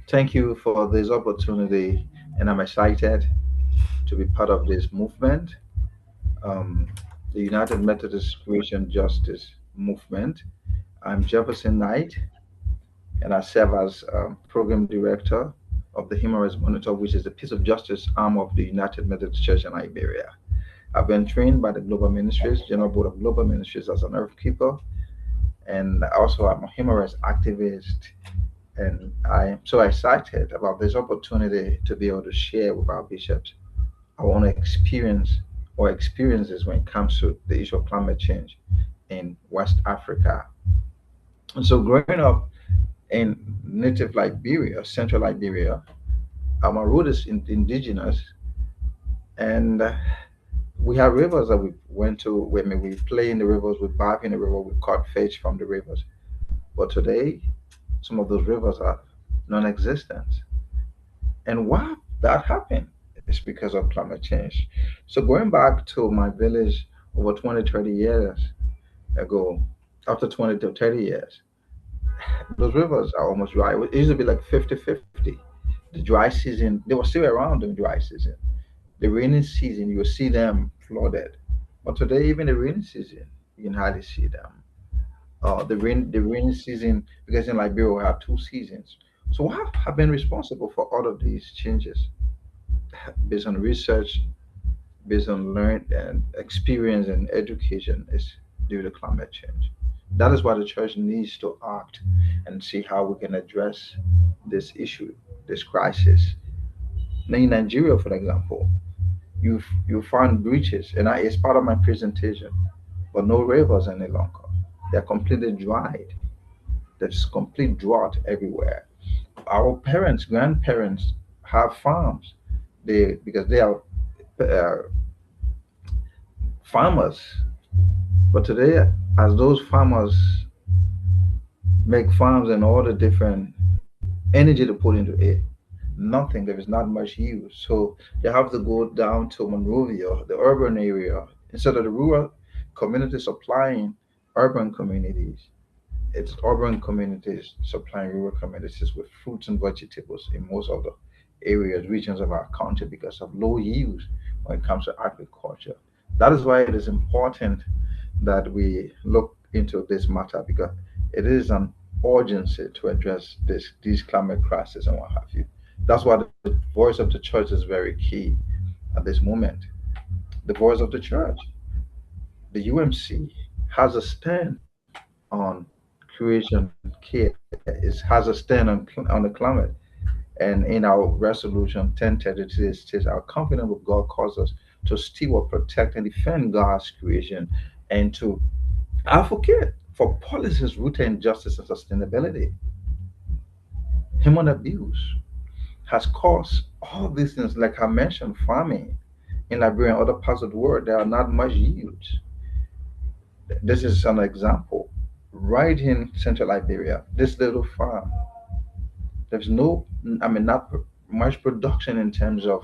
Thank you for this opportunity, and I'm excited to be part of this movement, um, the United Methodist Christian Justice Movement. I'm Jefferson Knight, and I serve as program director of the Human Rights Monitor, which is the Peace of Justice arm of the United Methodist Church in Liberia. I've been trained by the Global Ministries, General Board of Global Ministries, as an Earth Keeper, and also I'm a human rights activist. And I am so excited about this opportunity to be able to share with our bishops our own experience or experiences when it comes to the issue of climate change in West Africa. And so, growing up in native Liberia, central Liberia, my root is indigenous, and we have rivers that we went to. I mean, we play in the rivers, we bathe in the river, we caught fish from the rivers. But today, some of those rivers are non-existent. And why that happened is because of climate change. So going back to my village over 20, 30 years ago, after 20 to 30 years, those rivers are almost dry. It used to be like 50-50. The dry season, they were still around in dry season. The rainy season, you will see them flooded. But today, even the rainy season, you can hardly see them. The rainy season, because in Liberia we have two seasons. So what have been responsible for all of these changes? Based on research, based on learned and experience and education, is due to climate change. That is why the church needs to act and see how we can address this issue, this crisis. Now in Nigeria, for example, you find breaches, and it's part of my presentation, but no rivers any longer. They're completely dried. There's complete drought everywhere. Our parents, grandparents have farms. They because they are uh, farmers. But today, as those farmers make farms and all the different energy to put into it, nothing, there is not much use. So they have to go down to Monrovia, the urban area, instead of the rural community supplying urban communities. It's urban communities supplying rural communities with fruits and vegetables in most of the areas, regions of our country because of low use when it comes to agriculture. That is why it is important that we look into this matter because it is an urgency to address these climate crises and what have you. That's why the voice of the church is very key at this moment. The voice of the church, the UMC, has a stand on creation care, has a stand on the climate. And in our resolution 1033, it says, our covenant with God calls us to steward, protect, and defend God's creation and to advocate for policies rooted in justice and sustainability. Human abuse has caused all these things, like I mentioned, farming in Liberia and other parts of the world. There are not much yields. This is an example. Right in central Liberia, this little farm, there's no, I mean, not much production in terms of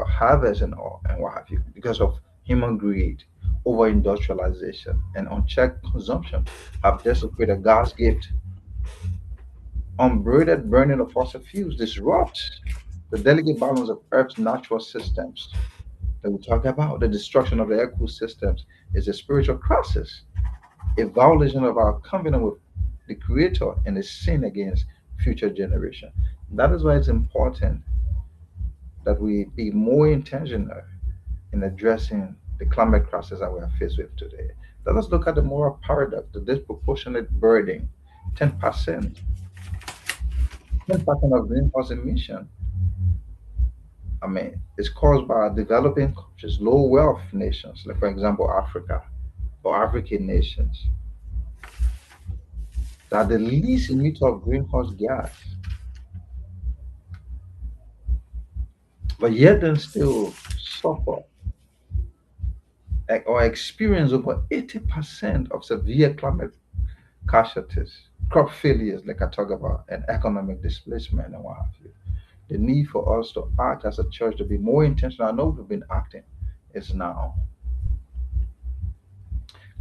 harvest and all and what have you, because of human greed, over industrialization, and unchecked consumption have desecrated God's gift. Unbridled burning of fossil fuels disrupts the delicate balance of Earth's natural systems that we talk about. The destruction of the ecosystems is a spiritual crisis, a violation of our covenant with the Creator, and a sin against future generations. That is why it's important that we be more intentional in addressing the climate crisis that we are faced with today. Let us look at the moral paradox, the disproportionate burden, 10%, 10% of greenhouse emission. I mean, it's caused by developing countries, low wealth nations, like for example Africa or African nations, that are the least emitter of greenhouse gas, but yet then still suffer or experience over 80% of severe climate casualties, crop failures, like I talk about, and economic displacement and what have you. The need for us to act as a church to be more intentional. I know we've been acting, is now.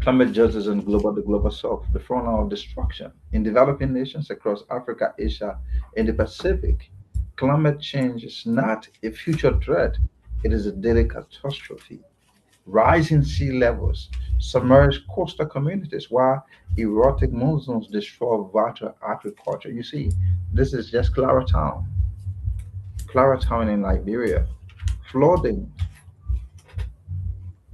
Climate justice and the global south, the front line of destruction in developing nations across Africa, Asia, and the Pacific. Climate change is not a future threat, it is a daily catastrophe. Rising sea levels submerge coastal communities while erratic monsoons destroy vital agriculture. You see, this is just Claratown in Liberia. Flooding,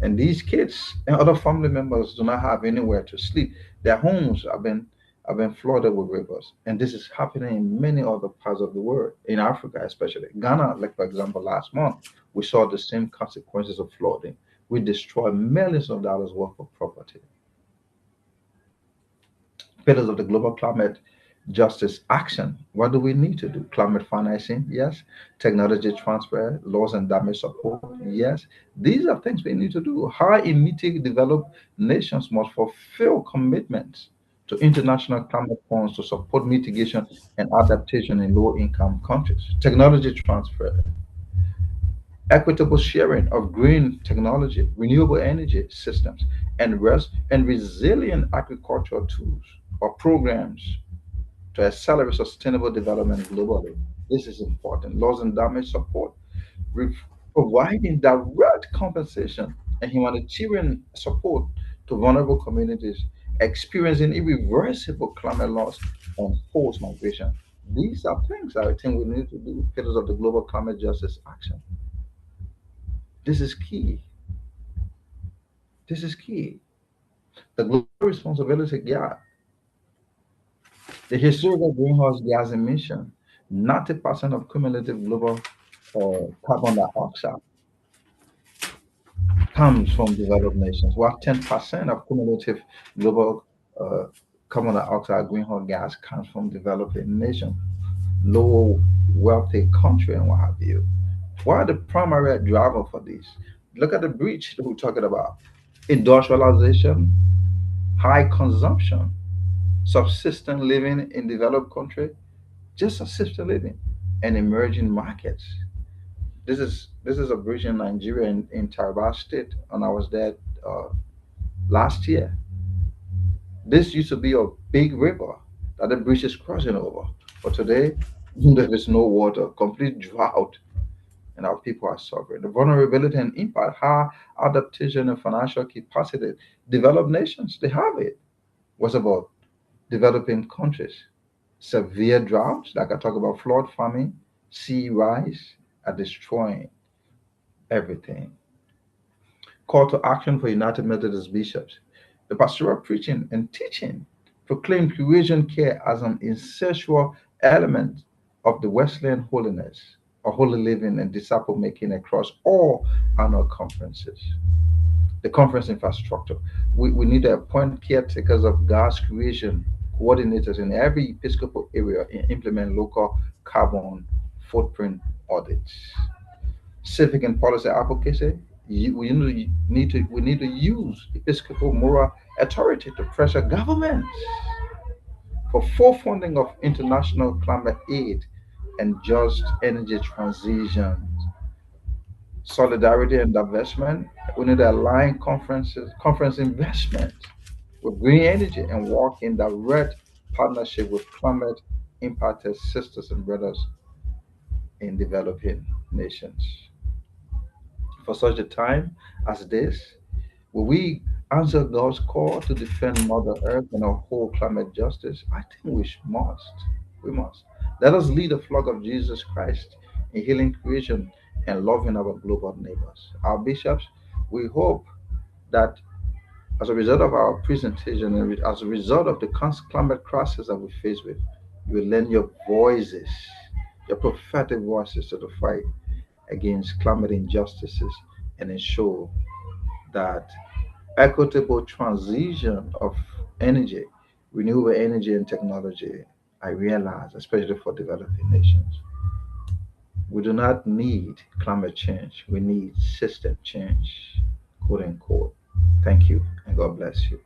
and these kids and other family members do not have anywhere to sleep. Their homes have been flooded with rivers, and this is happening in many other parts of the world, in Africa especially. Ghana, like for example, last month we saw the same consequences of flooding. We destroyed millions of dollars worth of property. Pillars of the global climate justice action. What do we need to do? Climate financing, yes. Technology transfer, laws and damage support, yes. These are things we need to do. High emitting developed nations must fulfill commitments to international climate funds to support mitigation and adaptation in low income countries. Technology transfer, equitable sharing of green technology, renewable energy systems, and resilient agricultural tools or programs to accelerate sustainable development globally. This is important. Loss and damage support, re- providing direct compensation and humanitarian support to vulnerable communities experiencing irreversible climate loss and forced migration. These are things I think we need to do, pillars of the global climate justice action. This is key. This is key. The global responsibility gap, the historical greenhouse gas emission, 90% of cumulative global carbon dioxide comes from developed nations, while 10% of cumulative global uh, carbon dioxide greenhouse gas comes from developing nations, low wealthy country, and what have you. What are the primary driver for this? Look at the breach that we're talking about. Industrialization, high consumption, subsistence living in developed country, just subsistence living, and emerging markets. This is a bridge in Nigeria in Taraba State, and I was there uh, last year. This used to be a big river that the bridge is crossing over, but today there is no water, complete drought, and our people are suffering. The vulnerability and impact, high adaptation and financial capacity. Developed nations, they have it. What's about developing countries? Severe droughts, like I talk about flood, famine, sea rise, are destroying everything. Call to action for United Methodist bishops. The pastoral preaching and teaching proclaim creation care as an essential element of the Wesleyan holiness or holy living and disciple making across all annual conferences. The conference infrastructure. We need to appoint caretakers of God's creation, coordinators in every episcopal area, and implement local carbon footprint audits. Civic and policy advocacy. We need to use episcopal moral authority to pressure governments for full funding of international climate aid and just energy transition. Solidarity and divestment. We need to align conference investment with green energy and work in direct partnership with climate impacted sisters and brothers in developing nations. For such a time as this, will we answer God's call to defend Mother Earth and uphold climate justice? I think must. We must. Let us lead the flock of Jesus Christ in healing creation and loving our global neighbors. Our bishops, we hope that as a result of our presentation and as a result of the climate crisis that we face with, you will lend your voices, your prophetic voices to the fight against climate injustices and ensure that equitable transition of energy, renewable energy and technology, I realize, especially for developing nations. We do not need climate change. We need system change, quote unquote. Thank you, and God bless you.